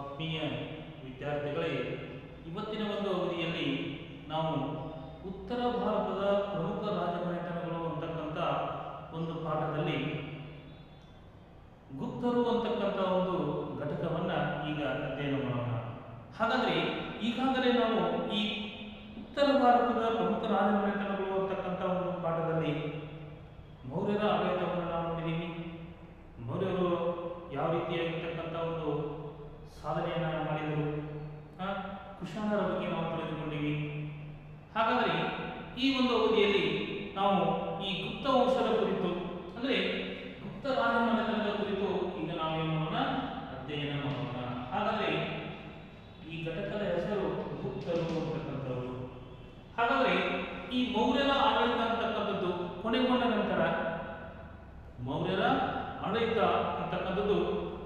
ಆತ್ಮೀಯ ವಿದ್ಯಾರ್ಥಿಗಳೇ, ಇವತ್ತಿನ ಒಂದು ಅವಧಿಯಲ್ಲಿ ನಾವು ಉತ್ತರ ಭಾರತದ ಪ್ರಮುಖ ರಾಜಮನೆತನಗಳು ಅಂತಕ್ಕಂಥ ಒಂದು ಪಾಠದಲ್ಲಿ ಗುಪ್ತರು ಅಂತಕ್ಕಂಥ ಒಂದು ಘಟಕವನ್ನು ಈಗ ಅಧ್ಯಯನ ಮಾಡೋಣ. ಹಾಗಾದರೆ ಈಗಾಗಲೇ ನಾವು ಈ ಉತ್ತರ ಭಾರತದ ಪ್ರಮುಖ ರಾಜಮನೆತನಗಳು ಅಂತಕ್ಕಂಥ ಒಂದು ಪಾಠದಲ್ಲಿ ಮೌರ್ಯರ ಆಡಳಿತವನ್ನು ನಾವು ನೋಡಿದ್ದೀವಿ. ಮೌರ್ಯರು ಯಾವ ರೀತಿಯಾಗಿರ್ತಕ್ಕಂಥ ಒಂದು ಸಾಧನೆಯನ್ನು ಮಾಡಿದರು, ಕುಶಾಣರ ಬಗ್ಗೆ ನಾವು ತಿಳಿದುಕೊಂಡಿವಿ. ಹಾಗಾದರೆ ಈ ಒಂದು ಅವಧಿಯಲ್ಲಿ ನಾವು ಈ ಗುಪ್ತ ವಂಶದ ಕುರಿತು ಅಂದರೆ ಗುಪ್ತ ರಾಜಮನೆತನದ ಕುರಿತು ಈಗ ನಾವೇನು ಮಾಡೋಣ, ಅಧ್ಯಯನ ಮಾಡೋಣ. ಹಾಗಾದರೆ ಈ ಘಟಕದ ಹೆಸರು ಗುಪ್ತರು ಅಂತಕ್ಕಂಥವರು. ಹಾಗಾದರೆ ಈ ಮೌರ್ಯರ ಆಡಳಿತ ಅಂತಕ್ಕಂಥದ್ದು ಕೊನೆಗೊಂಡ ನಂತರ ಮೌರ್ಯರ ಆಡಳಿತ ಅಂತಕ್ಕಂಥದ್ದು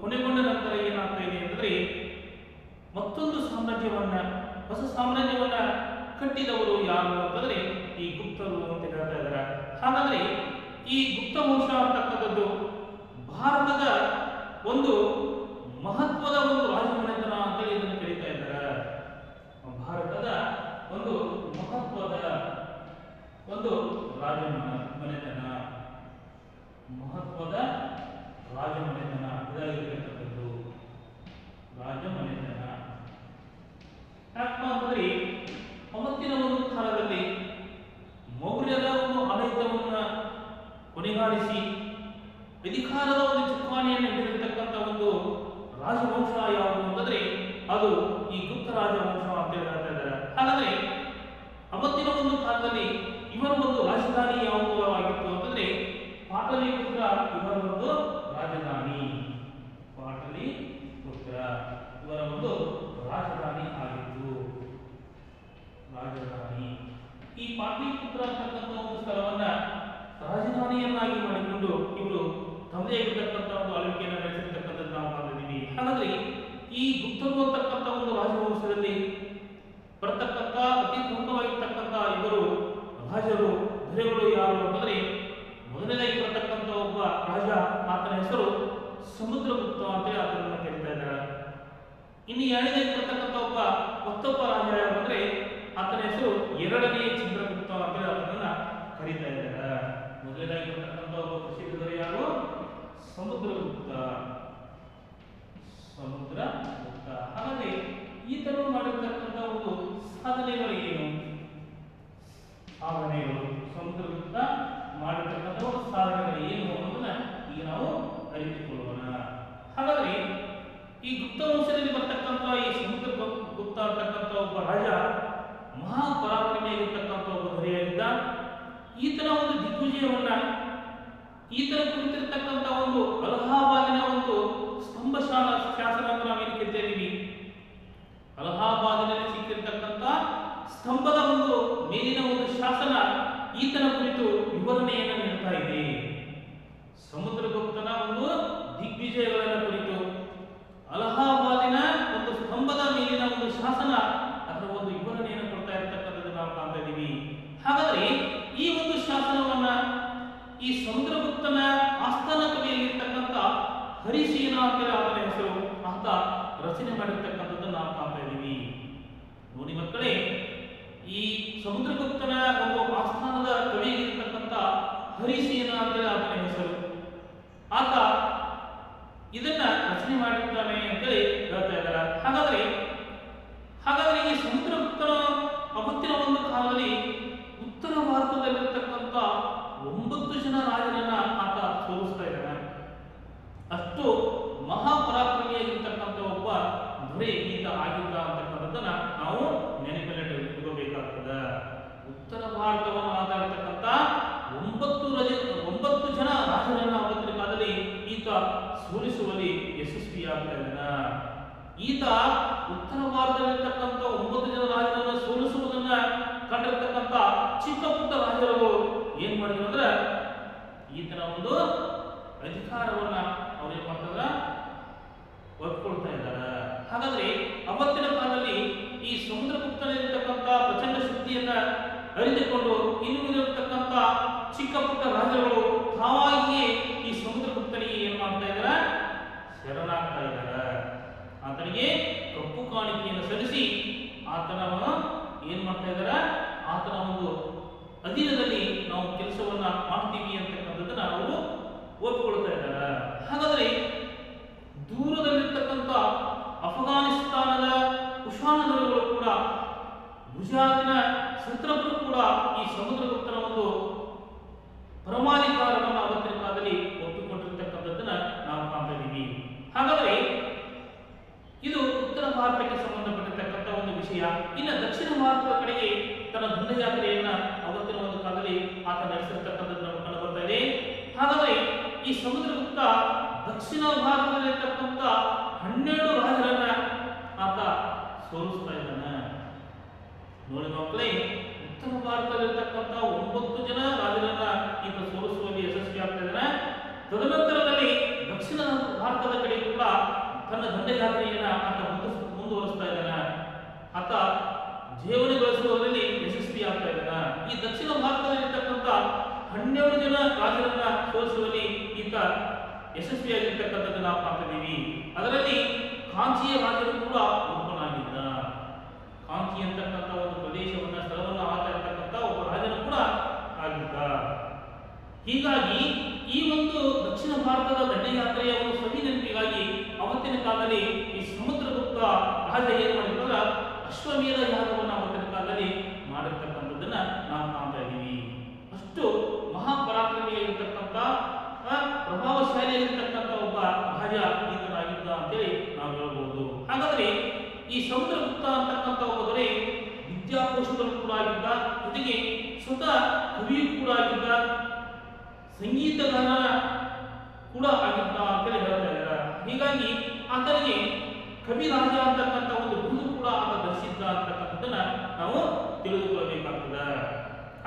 ಕೊನೆಗೊಂಡ ನಂತರ ಏನಾಗ್ತಾ ಇದೆ ಅಂತಂದ್ರೆ ಮತ್ತೊಂದು ಸಾಮ್ರಾಜ್ಯವನ್ನ, ಹೊಸ ಸಾಮ್ರಾಜ್ಯವನ್ನ ಕಟ್ಟಿದವರು ಯಾರು ಅಂತಂದ್ರೆ ಈ ಗುಪ್ತರು ಅಂತ ಹೇಳ್ತಾ ಇದ್ದಾರೆ. ಹಾಗಾದ್ರೆ ಈ ಗುಪ್ತ ವಂಶ ಅಂತಕ್ಕಂಥದ್ದು ಭಾರತದ ಒಂದು ಮಹತ್ವದ ಒಂದು ರಾಜಮನೆತನ ಅಂತೇಳಿ ಇದನ್ನು ಕರೀತಾ ಇದ್ದಾರೆ. ಭಾರತದ ಒಂದು ಮಹತ್ವದ ಒಂದು ರಾಜಮನೆತನ, ಮಹತ್ವದ ರಾಜಮನೆತನ ಇದಾಗಿರ್ತಕ್ಕಂಥದ್ದು ರಾಜಮನೆತನ. ಯಾಕಪ್ಪ ಅಂತಂದ್ರೆ ಅವತ್ತಿನ ಒಂದು ಕಾಲದಲ್ಲಿ ಮೌರ್ಯರ ಒಂದು ಆಡಳಿತವನ್ನು ಕೊನೆಗಾಣಿಸಿ ಅಧಿಕಾರದ ಒಂದು ಚುಕ್ಕಾಣಿಯನ್ನು ಹಿಡಿದಿರ್ತಕ್ಕಂಥ ಒಂದು ರಾಜವಂಶ ಯಾವುದು ಅಂತಂದ್ರೆ ಅದು ಈ ಗುಪ್ತ ರಾಜವಂಶ ಅಂತ ಹೇಳ್ತಾ ಇದ್ದಾರೆ. ಹಾಗಾದ್ರೆ ಅವತ್ತಿನ ಒಂದು ಕಾಲದಲ್ಲಿ ಇವರ ಒಂದು ರಾಜಧಾನಿ ಯಾವುದು ಆಗಿತ್ತು ಅಂತಂದ್ರೆ ಪಾಟಲಿಪುತ್ರ ಇವರ ಒಂದು ರಾಜಧಾನಿ. ಪಾಟಲಿಪುತ್ರ ಇವರ ಒಂದು ರಾಜಧಾನಿ ಆಗಿತ್ತು. ರಾಜಧಾನಿ ಈ ಪಾಟಲಿಪುತ್ರ ಅಂತಕ್ಕಂಥ ಒಂದು ಸ್ಥಳವನ್ನ ರಾಜಧಾನಿಯನ್ನಾಗಿ ಮಾಡಿಕೊಂಡು ಇವರು ತಮ್ಮದೇ ಆಗಿರ್ತಕ್ಕಂಥ ಒಂದು ಆಳ್ವಿಕೆಯನ್ನು ನಡೆಸಿರ್ತಕ್ಕಂಥದ್ದು ನಾವು ಕಾಣ್ತಿದ್ದೀವಿ. ಹಾಗಾದ್ರೆ ಈ ಗುಪ್ತರು ಅಂತಕ್ಕಂಥ ಒಂದು ರಾಜವಂಶದಲ್ಲಿ ಬರ್ತಕ್ಕಂಥ ಅತಿ ಪ್ರಮುಖವಾಗಿರ್ತಕ್ಕಂಥ ಇಬ್ಬರು ರಾಜರು ದೊರೆಗಳು ಯಾರು ಅಂತಂದ್ರೆ ಮೊದಲನೇದಾಗಿ ಬರ್ತಕ್ಕಂಥ ಒಬ್ಬ ರಾಜ, ಆತನ ಹೆಸರು ಸಮುದ್ರಗುಪ್ತ ಅಂತೇಳಿ ಆತನನ್ನು ಕರೀತಾ ಇದ್ದಾರೆ. ಇನ್ನು ಎರಡನೇದಾಗಿ ಬರ್ತಕ್ಕಂಥ ಮತ್ತೊಬ್ಬ ರಾಜ ಯಾರು ಅಂದ್ರೆ ಆತನ ಹೆಸರು ಎರಡನೇ ಚಂದ್ರಗುಪ್ತ ಅಂತೇಳಿ ಆತನನ್ನ ಕರೀತಾ ಇದ್ದಾರೆ. ಮೊದಲನೇದಾಗಿ ಬರ್ತಕ್ಕಂಥ ಒಬ್ಬ ಪ್ರಸಿದ್ಧ ದೊರೆ ಯಾರು? ಸಮುದ್ರಗುಪ್ತ. ಸಮುದ್ರಗುಪ್ತ. ಹಾಗಾದ್ರೆ ಈತನು ಮಾಡಿರ್ತಕ್ಕಂಥ ಒಂದು ಸಾಧನೆಗಳು ಏನು? ಸಾಧನೆಗಳು ಸಮುದ್ರಗುಪ್ತ ಮಾಡಿರ್ತಕ್ಕಂಥ ಒಂದು ಸಾಧನೆಗಳು ಏನು ಅನ್ನೋದನ್ನ ಈಗ ನಾವು ಅರಿತುಕೊಳ್ಳೋಣ. ಹಾಗಾದ್ರೆ ಈ ಗುಪ್ತ ವಂಶದಲ್ಲಿ ಬರ್ತಕ್ಕಂಥ ಈ ಸಮುದ್ರಗುಪ್ತ ಅಂತಕ್ಕಂಥ ಒಬ್ಬ ರಾಜ ಮಹಾಪರಾಕ್ರಮಿಯಾಗಿರ್ತಕ್ಕಂಥ ಒಬ್ಬ ದೊರೆಯಾಗಿದ್ದ. ಈತನ ಒಂದು ದಿಗ್ವಿಜಯವನ್ನ, ಈತನ ಕುರಿತಿರ್ತಕ್ಕಂಥ ಒಂದು ಅಲಹಾಬಾದಿನ ಒಂದು ಸ್ತಂಭ ಶಾಸನ ಅಂತ ನಾವೇನು ಕೇಳ್ತಾ ಇದ್ದೀವಿ. ಅಲಹಾಬಾದಿನಲ್ಲಿ ಸಿಕ್ಕಿರ್ತಕ್ಕಂಥ ಸ್ತಂಭದ ಒಂದು ಮೇಲಿನ ಒಂದು ಶಾಸನ ಈತನ ಕುರಿತು ವಿವರಣೆಯನ್ನು ನೀಡ್ತಾ ಇದೆ. ಸಮುದ್ರಗುಪ್ತನ ಒಂದು ದಿಗ್ವಿಜಯಗಳನ್ನು ಕುರಿತು ಅಲಹಾಬಾದಿನ ಒಂದು ಸ್ತಂಭದ ಮೇಲಿನ ಒಂದು ಶಾಸನ ಅದರ ಒಂದು ವಿವರಣೆಯನ್ನು ಕೊಡ್ತಾ ಇರತಕ್ಕಂಥದ್ದು ನಾವು ಕಾಣ್ತಾ ಇದ್ದೀವಿ. ಹಾಗಾದ್ರೆ ಈ ಒಂದು ಶಾಸನವನ್ನ ಈ ಸಮುದ್ರಗುಪ್ತನ ಆಸ್ಥಾನ ಕವಿಯಲ್ಲಿರ್ತಕ್ಕಂಥ ಹರಿಸೇನ ಅಂತೇಳಿ ಆತನ ಹೆಸರು, ಆತ ರಚನೆ ಮಾಡಿರ್ತಕ್ಕಂಥದ್ದು ನಾವು ಕಾಣ್ತಾ ಇದ್ದೀವಿ. ನೋಡಿ ಮಕ್ಕಳೇ, ಈ ಸಮುದ್ರಗುಪ್ತನ ಒಂದು ಆಸ್ಥಾನದ ಕವಿಯಲ್ಲಿರ್ತಕ್ಕಂಥ ಹರಿಸೇನ ಅಂತೇಳಿ ಆತನ ಹೆಸರು, ಆತ ಇದನ್ನ ರಚನೆ ಮಾಡಿರ್ತಾನೆ ಅಂತೇಳಿ ಹೇಳ್ತಾ ಇದ್ದಾರೆ. ಹಾಗಾದ್ರೆ ಈ ಸಮುದ್ರಗುಪ್ತನ ಅವತ್ತಿನ ಒಂದು ಕಾಲದಲ್ಲಿ ಉತ್ತರ ಭಾರತದಲ್ಲಿರ್ತಕ್ಕಂಥ 9 ಜನ ರಾಜರನ್ನ ಆತ ಸೋಲಿಸ್ತಾ ಇದ್ದಾನೆ. ಅಷ್ಟು ಮಹಾಪರಾಕ್ರಮಿಯಾಗಿರ್ತಕ್ಕಂಥ ಒಬ್ಬ ದೊರೆ ಈತ ಆಗಿದ್ದ ಅಂತಕ್ಕಂಥದ್ದನ್ನ ನಾವು ನೆನಪಿನಲ್ಲಿ ಇಟ್ಕೋಬೇಕಾಗ್ತದೆ. ಉತ್ತರ ಭಾರತವನ್ನು ಆಧಾರಿರ್ತಕ್ಕಂಥ 9 ಜನ ರಾಜರನ್ನ ಅವತ್ತಿನ ಕಾಲದಲ್ಲಿ ಈತ ಸೋಲಿಸುವಲ್ಲಿ ಯಶಸ್ವಿಯಾಗ್ತಾ ಇದ್ದಾನ. ಈತ ಉತ್ತರ ಭಾರತದಲ್ಲಿರ್ತಕ್ಕಂಥ 9 ಜನ ರಾಜರನ್ನ ಸೋಲಿಸುವುದನ್ನ ಕಂಡಿರ್ತಕ್ಕಂಥ ಚಿಕ್ಕ ಪುಟ್ಟ ರಾಜರು ಏನ್ ಮಾಡಿದ್ರು ಅಂದ್ರೆ ಈತನ ಒಂದು ಅಧಿಕಾರವನ್ನ ಅವ್ರೇನ್ ಮಾಡ್ತಾರ, ಒಪ್ಕೊಳ್ತಾ ಇದ್ದಾರೆ. ಹಾಗಾದ್ರೆ ಅವತ್ತಿನ ಕಾಲದಲ್ಲಿ ಈ ಸಮುದ್ರಗುಪ್ತನಿರ್ತಕ್ಕಂಥ ಪ್ರಚಂಡ ಶಕ್ತಿಯನ್ನ ಅರಿತುಕೊಂಡು ಇನ್ನು ಇರತಕ್ಕಂಥ ಚಿಕ್ಕ ಪುಟ್ಟ ರಾಜರುಗಳು ತಾವಾಗಿಯೇ ಈ ಸಮುದ್ರಗುಪ್ತನಿಗೆ ಏನ್ ಮಾಡ್ತಾ ಇದ್ದಾರೆ, ಶರಣಾಗ್ತಾ ಇದ್ದಾರೆ. ಆತನಿಗೆ ಅವರು ಒಪ್ಪಿಕೊಳ್ತಾ ಇದ್ದಾರೆ. ಹಾಗಾದ್ರೆ ದೂರದಲ್ಲಿರ್ತಕ್ಕಂಥ ಅಫ್ಘಾನಿಸ್ತಾನದ ಕುಶಾನದವರು ಕೂಡ ಗುಜರಾತಿನ ಸತ್ರಪರು ಕೂಡ ಈ ಸಮುದ್ರಗುಪ್ತನ ಒಂದು ಪರಮಾಧಿಕಾರವನ್ನು ಅವತ್ತಿನ ಕಾಲದಲ್ಲಿ ಒಪ್ಪಿಕೊಂಡಿರ್ತಕ್ಕಂಥದ್ದನ್ನ ನಾವು ಕಾಣ್ತಾ ಇದ್ದೀವಿ. ಹಾಗಾದ್ರೆ ಇದು ಉತ್ತರ ಭಾರತಕ್ಕೆ ಸಂಬಂಧಪಟ್ಟಿರ್ತಕ್ಕಂಥ ಒಂದು ವಿಷಯ. ಇನ್ನು ದಕ್ಷಿಣ ಭಾರತದ ಕಡೆಗೆ ತನ್ನ ದಂಡಯಾತ್ರೆಯನ್ನ ಅವತ್ತಿನ ಒಂದು ಕಾಲದಲ್ಲಿ ಆತ ನಡೆಸಿರ್ತಕ್ಕಂಥದ್ದು ನಮಗೆ ಕಂಡು ಬರ್ತಾ ಇದೆ. ಹಾಗಾದ್ರೆ ಈ ಸಮುದ್ರಗುಪ್ತ ದಕ್ಷಿಣ ಭಾರತದಲ್ಲಿರ್ತಕ್ಕಂಥ 12 ರಾಜರನ್ನ ಆತ ಸೋಲಿಸ್ತಾ ಇದ್ದಾನೆ. ನೋಡಿ ಮಕ್ಕಳೇ, ಉತ್ತರ ಭಾರತದಲ್ಲಿರ್ತಕ್ಕಂಥ 9 ಜನ ರಾಜರನ್ನ ಈತ ಸೋಲಿಸುವಲ್ಲಿ ಯಶಸ್ವಿ ಆಗ್ತಾ ಇದ್ದಾನೆ. ತದನಂತರದಲ್ಲಿ ದಕ್ಷಿಣ ಭಾರತದ ಕಡೆ ಕೂಡ ತನ್ನ ದಂಡಯಾತ್ರೆಯನ್ನ ಆತ ಮುಂದುವರಿಸ್ತಾ ಇದ್ದಾನೆ. ಆತ ಜೀವನಗೊಳಿಸುವುದರಲ್ಲಿ ಯಶಸ್ವಿ ಆಗ್ತಾ ಇದ್ದಾನೆ. ಈ ದಕ್ಷಿಣ ಭಾರತದಲ್ಲಿರ್ತಕ್ಕಂಥ 12 ಜನ ರಾಜರನ್ನ ಸೋಲಿಸುವಲ್ಲಿ ಈತ ಯಶಸ್ವಿಯಾಗಿರ್ತಕ್ಕಂಥದ್ದು ನಾವು ಕಾಣ್ತಿದ್ದೀವಿ. ಅದರಲ್ಲಿ ಕಾಂಚಿಯ ರಾಜರು ಕೂಡ ಒಬ್ಬನಾಗಿದ್ದ. ಕಾಂಚಿ ಅಂತಕ್ಕಂಥ ಒಂದು ಪ್ರದೇಶವನ್ನ ಸ್ಥಳವನ್ನು ಆಳ್ತಾ ಇರ್ತಕ್ಕಂಥ ಒಬ್ಬ ರಾಜನು ಕೂಡ ಆಗಿದ್ದ. ಹೀಗಾಗಿ ಈ ಒಂದು ದಕ್ಷಿಣ ಭಾರತದ ದಂಡಯಾತ್ರೆಯ ಒಂದು ಸವಿ ನೆನಪಿಗಾಗಿ ಅವತ್ತಿನ ಕಾಲದಲ್ಲಿ ಈ ಸಮುದ್ರಗುಪ್ತ ರಾಜ ಏನು ಮಾಡಿದ್ರೆ ಅಶ್ವಮೇಧ ಯಾಗವನ್ನು ಅವತ್ತಿನ ಕಾಲದಲ್ಲಿ ಮಾಡಿರ್ತಕ್ಕಂಥದ್ದನ್ನ ನಾವು ಕಾಣ್ತಾ ಇದ್ದೀವಿ. ಅಷ್ಟು ಮಹಾಪರಾಕ್ರಮಿಯಾಗಿರ್ತಕ್ಕಂಥ ಪ್ರಭಾವಶಾಲಿಯಾಗಿರ್ತಕ್ಕಂಥ ಒಬ್ಬ ರಾಜ ಈತನಾಗಿದ್ದ ಅಂತೇಳಿ ನಾವು ಹೇಳಬಹುದು. ಹಾಗಾದ್ರೆ ಈ ಸಮುದ್ರಗುಪ್ತ ಅಂತಕ್ಕಂಥ ಒಬ್ಬ ದೊರೆ ವಿದ್ಯಾಕೋಶಗಳು ಕೂಡ ಆಗಿದ್ದ, ಜೊತೆಗೆ ಸ್ವತಃ ಕವಿಯೂ ಕೂಡ ಆಗಿದ್ದ, ಸಂಗೀತಗಾರ ಕೂಡ ಆಗಿದ್ದ ಅಂತೇಳಿ ಹೇಳ್ತಾ ಇದ್ದಾರೆ. ಹೀಗಾಗಿ ಆತನಿಗೆ ಕವಿರಾಜ ಅಂತಕ್ಕಂಥ ಒಂದು ಬಿರುದು ಕೂಡ ಆತ ಧರಿಸಿದ್ದ ಅಂತಕ್ಕಂಥದ್ದನ್ನ ನಾವು ತಿಳಿದುಕೊಳ್ಳಬೇಕಾಗ್ತದೆ.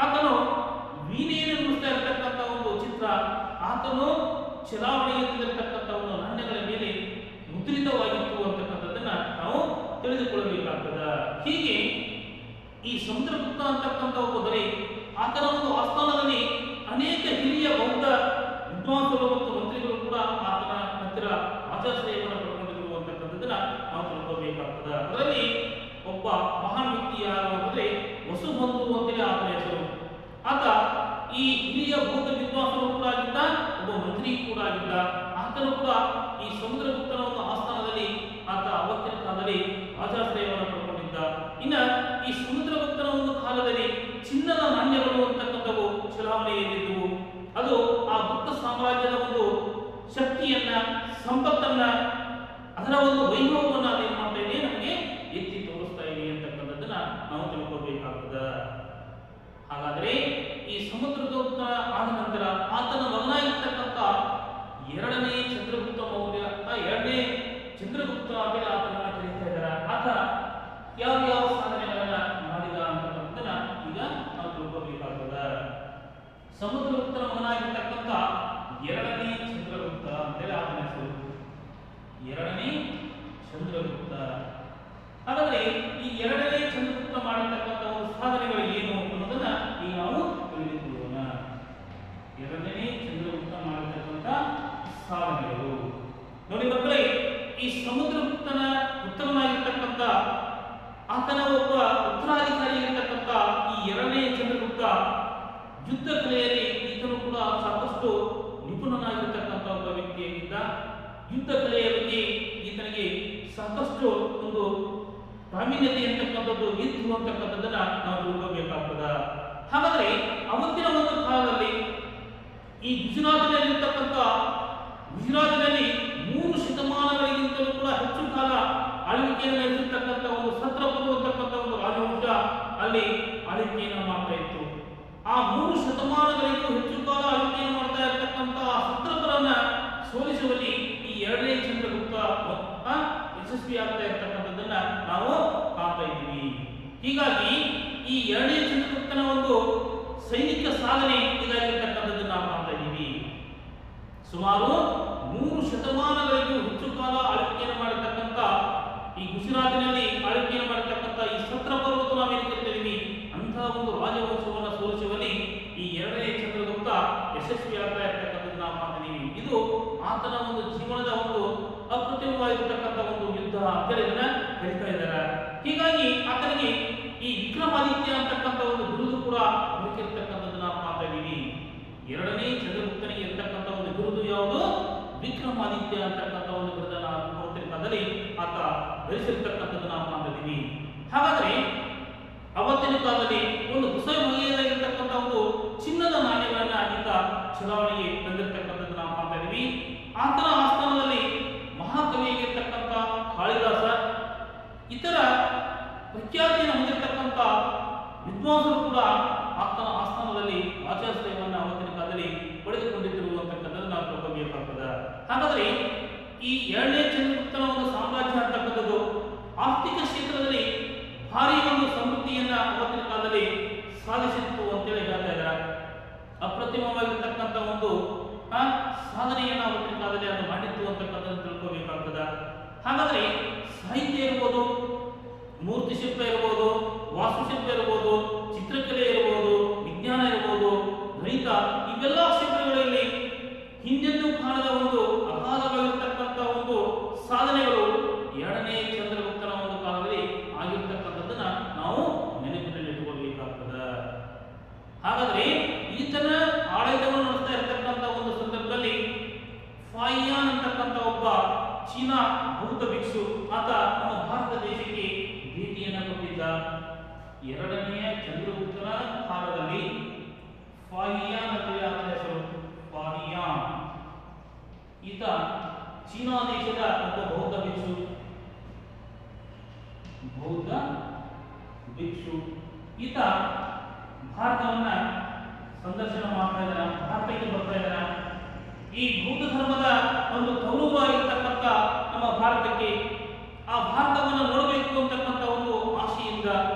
ಆತನು ವೀಣೆಯನ್ನು ನುಡಿಸ್ತಾ ಇರತಕ್ಕಂಥ ಒಂದು ಚಿತ್ರ, ಆತನು ಚಲಾವಣೆಯಲ್ಲಿರತಕ್ಕಂಥ ಒಂದು ನಾಣ್ಯಗಳ ಮೇಲೆ ಮುದ್ರಿತವಾಗಿತ್ತು ಅಂತಕ್ಕಂಥದ್ದನ್ನ ನಾವು ತಿಳಿದುಕೊಳ್ಳಬೇಕಾಗ್ತದೆ. ಹೀಗೆ ಈ ಸಮುದ್ರಗುಪ್ತ ಅಂತಕ್ಕಂಥ ಒಬ್ಬ ದೊರೆ, ಆತನ ಒಂದು ಆಸ್ಥಾನದಲ್ಲಿ ಅನೇಕ ಹಿರಿಯ ಬೌದ್ಧ ವಿದ್ವಾಂಸರು ಮತ್ತು ಮಂತ್ರಿಗಳು ಕೂಡ ಆತನ ಹತ್ತಿರ ಆಚಾರ್ಯವನ್ನು ಪಡ್ಕೊಂಡಿದ್ರು ಅಂತಕ್ಕಂಥದ್ದನ್ನ ನಾವು ತಿಳ್ಕೋಬೇಕಾಗ್ತದೆ. ಅದರಲ್ಲಿ ಒಬ್ಬ ಮಹಾನ್ ವ್ಯಕ್ತಿ ಯಾರು ಅಂದರೆ ವಸುಬಂಧು ಅಂತೇಳಿ ಆತನ ಹೆಸರು. ಆತ ಈ ಹಿರಿಯ ಬೌದ್ಧ ವಿದ್ವಾಂಸರು ಕೂಡ ಆಗಿದ್ದ, ಒಬ್ಬ ಮಂತ್ರಿ ಕೂಡ ಆಗಿದ್ದ. ಆತನು ಕೂಡ ಈ ಸಮುದ್ರಗುಪ್ತನ ಒಂದು ಆಸ್ಥಾನದಲ್ಲಿ ಆತ ಅವತ್ತಿನ ಕಾಲದಲ್ಲಿ ರಾಜಾಶ್ರಯವನ್ನು ಪಡ್ಕೊಂಡಿದ್ದ. ಇನ್ನ ಈ ಸಮುದ್ರಗುಪ್ತನ ಒಂದು ಕಾಲದಲ್ಲಿ ಚಿನ್ನದ ನಾಣ್ಯಗಳು ಅಂತಕ್ಕಂಥವು ಚಲಾವಣೆಯಲ್ಲಿದ್ದವು. ಅದು ಆ ಗುಪ್ತ ಸಾಮ್ರಾಜ್ಯದ ಒಂದು ಶಕ್ತಿಯನ್ನ, ಸಂಪತ್ತನ್ನ, ಅದರ ಒಂದು ವೈಭವವನ್ನು ಅದೇನು ಮಾಡ್ತಾ ಇದೆ, ನಮಗೆ ಎತ್ತಿ ತೋರಿಸ್ತಾ ಇದೆ ಅಂತಕ್ಕಂಥದ್ದನ್ನ ನಾವು ತಿಳ್ಕೊಳ್ಬೇಕಾಗ್ತದೆ. ಹಾಗಾದ್ರೆ ಈ ಸಮುದ್ರಗುಪ್ತ ಆದ ನಂತರ ಆತನ ಮಗನಾಗಿರ್ತಕ್ಕಂಥ 2ನೇ ಚಂದ್ರಗುಪ್ತ ಮೌರ್ಯ, 2ನೇ ಚಂದ್ರಗುಪ್ತ ಅಂತ ಆತನನ್ನ ಕರೀತಾ ಇದ್ದಾರೆ. ಆತ ಯಾವ ಸಾಧನೆಗಳನ್ನ ಮಾಡಿದ ಅಂತಕ್ಕಂಥದ್ದನ್ನ ಈಗ ನಾವು ತಿಳ್ಕೊಬೇಕಾಗ್ತದೆ. ಸಮುದ್ರಗುಪ್ತನ ಮಗನಾಗಿರ್ತಕ್ಕಂಥ 2ನೇ ಚಂದ್ರಗುಪ್ತ ಅಂತೇಳಿ ಆತನ ಹೆಸರು, 2ನೇ ಚಂದ್ರಗುಪ್ತ. ಹಾಗಾದ್ರೆ ಈ 2ನೇ ಚಂದ್ರಗುಪ್ತ ಮಾಡಿರ್ತಕ್ಕಂಥ ಒಂದು ಸಾಧನೆಗಳು ಏನು ಅನ್ನೋದನ್ನ ಈಗ ನಾವು ತಿಳಿದುಕೊಳ್ಳೋಣ. 2ನೇ ಚಂದ್ರಗುಪ್ತ ಮಾಡಿರ್ತಕ್ಕಂಥ ಸಾಧನೆಗಳು ನೋಡಿ ಮಕ್ಕಳೇ, ಈ ಸಮುದ್ರಗುಪ್ತನ ಉತ್ತರನಾಗಿರ್ತಕ್ಕಂಥ ಆತನ ಒಬ್ಬ ಉತ್ತರಾಧಿಕಾರಿಯಾಗಿರ್ತಕ್ಕಂಥ ಈ 2ನೇ ಚಂದ್ರಗುಪ್ತ ಯುದ್ಧ ಕಲೆಯಲ್ಲಿ ಈತನು ಕೂಡ ಸಾಕಷ್ಟು ನಿಪುಣನಾಗಿರ್ತಕ್ಕಂಥ ಒಬ್ಬ ವ್ಯಕ್ತಿಯಾಗಿದ್ದ. ಯುದ್ಧ ಕಲೆಯ ಬಗ್ಗೆ ಈತನಿಗೆ ಸಾಕಷ್ಟು ಒಂದು ಪ್ರಾವೀಣ್ಯತೆ ಅಂತಕ್ಕಂಥದ್ದು ಇತ್ತು ಅಂತಕ್ಕಂಥದ್ದನ್ನ ನಾವು ತಿಳ್ಕೋಬೇಕಾಗ್ತದೆ. ಹಾಗಾದ್ರೆ ಅವತ್ತಿನ ಒಂದು ಕಾಲದಲ್ಲಿ ಈ ಗುಜರಾತಿನಲ್ಲಿ 3 ಶತಮಾನಗಳಿಗಿಂತಲೂ ಕೂಡ ಹೆಚ್ಚು ಕಾಲ ಆಳ್ವಿಕೆಯನ್ನು ನಡೆಸಿರ್ತಕ್ಕಂಥ ಒಂದು ಸತ್ರಪರು ಅಂತಕ್ಕಂಥ ಒಂದು ರಾಜವಂಶ ಅಲ್ಲಿ ಆಳ್ವಿಕೆಯನ್ನು ಮಾಡ್ತಾ ಇತ್ತು. ಆ 3 ಶತಮಾನಗಳಿಗೂ ಹೆಚ್ಚು ಕಾಲ ಆಳ್ವಿಕೆಯನ್ನು ಮಾಡ್ತಾ ಇರತಕ್ಕಂಥ ಸತ್ರಪರನ್ನ ಸೋಲಿಸುವಲ್ಲಿ ಈ 2ನೇ ಚಂದ್ರಗುಪ್ತ ಯಶಸ್ವಿ ಆಗ್ತಾ ಇರತಕ್ಕಂಥದ್ದನ್ನ ನಾವು ಕಾಣ್ತಾ ಇದ್ದೀವಿ. ಹೀಗಾಗಿ ಈ 2ನೇ ಚಂದ್ರಗುಪ್ತನ ಒಂದು ಸೈನಿಕ ಸಾಧನೆ ಇದಾಗಿರ್ತಕ್ಕಂಥದ್ದನ್ನು ನಾವು ಕಾಣ್ತಾ ಇದ್ದೀವಿ. ಸುಮಾರು 3 ಶತಮಾನಗಳಿಗೂ ಹೆಚ್ಚು ಕಾಲ ಆಳ್ವಿಕೆಯನ್ನು ಮಾಡಿರ್ತಕ್ಕಂಥ ಈ ಗುಜರಾತಿನಲ್ಲಿ ಆಳ್ವಿಕೆಯನ್ನು ಮಾಡಿರ್ತಕ್ಕಂಥ ಈ ಸತ್ರಪರ್ವತ ನಾವೇನು ಕರಿತೀವಿ ಅಂತಹ ಒಂದು ರಾಜವಂಶವನ್ನು ಸೋಲಿಸುವಲ್ಲಿ ಈ 2ನೇ ಚಂದ್ರಗುಪ್ತ ಯಶಸ್ವಿ ಆಗ್ತಾ ಇರ್ತಕ್ಕಂಥದ್ದು ನಾವು ಕಾಣ್ತಿದ್ದೀವಿ. ಇದು ಆತನ ಒಂದು ಜೀವನದ ಒಂದು ಅಪ್ರತಿಮವಾಗಿರ್ತಕ್ಕಂಥ ಒಂದು ಯುದ್ಧ ಅಂತೇಳಿ ಇದನ್ನ ಕರೀತಾ ಇದ್ದಾರೆ. ಹೀಗಾಗಿ ಆತನಿಗೆ ಈ ವಿಕ್ರಮಾದಿತ್ಯ ಅಂತಕ್ಕಂಥ ಒಂದು ಬಿರುದು ಕೂಡ ದೊರಕಿರ್ತಕ್ಕಂಥದ್ದು ನಾವು ಕಾಣ್ತಾ ಇದ್ದೀವಿ. ಎರಡನೇ ಚಂದ್ರಗುಪ್ತನಿಗೆ ಇರತಕ್ಕಂಥ ಒಂದು ಬಿರುದು ಯಾವುದು? ವಿಕ್ರಮಾದಿತ್ಯ ಅಂತಕ್ಕಂಥ ಒಂದು ಬಿರುದನ್ನ ಅವತ್ತಿನ ಕಾಲದಲ್ಲಿ ಆತ ಧರಿಸಿರ್ತಕ್ಕಂಥದ್ದು ನಾವು ಕಾಣ್ತಾ ಇದ್ದೀವಿ. ಹಾಗಾದ್ರೆ ಅವತ್ತಿನ ಕಾಲದಲ್ಲಿ ಒಂದು ಹೊಸ ಬಗೆಯಾಗಿರ್ತಕ್ಕಂಥ ಒಂದು ಚಿನ್ನದ ನಾಣ್ಯಗಳನ್ನ ಈತ ಚಲಾವಣೆಗೆ ತಂದಿರತಕ್ಕಂಥದ್ದು ನಾವು ಕಾಣ್ತಾ ಇದ್ದೀವಿ. ಆತನ ಆಸ್ಥಾನದಲ್ಲಿ ಮಹಾಕವಿಯಾಗಿರ್ತಕ್ಕಂಥ ಕಾಳಿದಾಸ, ಇತರ ಪ್ರಖ್ಯಾತಿಯನ್ನು ಹೊಂದಿರತಕ್ಕಂಥ ವಿದ್ವಾಂಸರು ಕೂಡ ಆತನ ಆಸ್ಥಾನದಲ್ಲಿ ಆಚಾರ್ಯವನ್ನು ಅವತ್ತಿನ ಕಾಲದಲ್ಲಿ ಪಡೆದುಕೊಂಡಿದ್ದಿರುವಂತಕ್ಕಂಥದ್ದು ನಾವು ತಿಳ್ಕೊಬೇಕಾಗ್ತದೆ. ಹಾಗಾದ್ರೆ ಈ ಎರಡನೇ ಚಂದ್ರಗುಪ್ತನ ಒಂದು ಸಾಮ್ರಾಜ್ಯ ಅಂತಕ್ಕಂಥದ್ದು ಆರ್ಥಿಕ ಕ್ಷೇತ್ರದಲ್ಲಿ ಭಾರಿ ಒಂದು ಸಮೃದ್ಧಿಯನ್ನ ಅವತ್ತಿನ ಕಾಲದಲ್ಲಿ ಸಾಧಿಸಿತ್ತು ಅಂತೇಳಿ ಹೇಳ್ತಾ ಇದ್ದಾರೆ. ಅಪ್ರತಿಮವಾಗಿರ್ತಕ್ಕಂಥ ಒಂದು ಸಾಧನೆಯನ್ನು ಅವತ್ತಿನ ಕಾಲದಲ್ಲಿ ಅದು ಮಾಡಿತ್ತು ಅಂತಕ್ಕಂಥದ್ದು ತಿಳ್ಕೋಬೇಕಾಗ್ತದೆ. ಹಾಗಾದ್ರೆ ಸಾಹಿತ್ಯ ಇರ್ಬೋದು, ಮೂರ್ತಿ ಶಿಲ್ಪ ಇರ್ಬೋದು, ವಾಸ್ತುಶಿಲ್ಪ ಇರ್ಬೋದು, ಚಿತ್ರಕಲೆ ಇರ್ಬೋದು, ವಿಜ್ಞಾನ ಇರ್ಬೋದು, ಗಣಿತ, ಇವೆಲ್ಲ ಕ್ಷೇತ್ರಗಳಲ್ಲಿ ಹಿಂದೆಂದೂ ಕಾಣದ ಒಂದು ಅಗಾಧವಾಗಿರ್ತಕ್ಕಂಥ ಒಂದು ಸಾಧನೆಗಳು ಎರಡನೇ ಚಂದ್ರಗುಪ್ತನ ಒಂದು ಕಾಲದಲ್ಲಿ ಆಗಿರ್ತಕ್ಕಂಥದ್ದನ್ನ ನಾವು ನೆನಪಿನಲ್ಲಿ ಇಟ್ಟುಕೊಳ್ಬೇಕಾಗ್ತದೆ. ಹಾಗಾದ್ರೆ ಈತನ ಆಡಳಿತವನ್ನು ನಡೆಸ್ತಾ ಇರತಕ್ಕಂಥ ಒಂದು ಸಂದರ್ಭದಲ್ಲಿ ಫಾಯಿಯಾನ್ ಅಂತಕ್ಕಂಥ ಒಬ್ಬ ಚೀನಾ ಬೌದ್ಧ ಭಿಕ್ಷು ಆತ ನಮ್ಮ ಭಾರತ ದೇಶಕ್ಕೆ ಭೇಟಿಯನ್ನು ಕೊಟ್ಟಿದ್ದ. ಎರಡನೆಯ ಚಂದ್ರಗುಪ್ತನ ಕಾಲದಲ್ಲಿ ಫಾಯಿಯಾನ್ ಅಂತೇಳಿ ಆತನ ಹೆಸರು ಫಾಯಿಯಾನ್. ಈತ ಚೀನಾ ದೇಶದ ಒಬ್ಬ ಬೌದ್ಧ ಭಿಕ್ಷು. ಈತ ಭಾರತವನ್ನ ಸಂದರ್ಶನ ಮಾಡ್ತಾ ಇದ್ದಾನೆ, ಭಾರತಕ್ಕೆ ಬರ್ತಾ ಇದ್ದಾನೆ. ಈ ಬೌದ್ಧ ಧರ್ಮದ ಒಂದು ಗೌರವವಾಗಿರ್ತಕ್ಕಂಥ ನಮ್ಮ ಭಾರತಕ್ಕೆ, ಆ ಭಾರತವನ್ನು ನೋಡಬೇಕು ಅಂತಕ್ಕಂಥ ಒಂದು ಆಶೆಯಿಂದ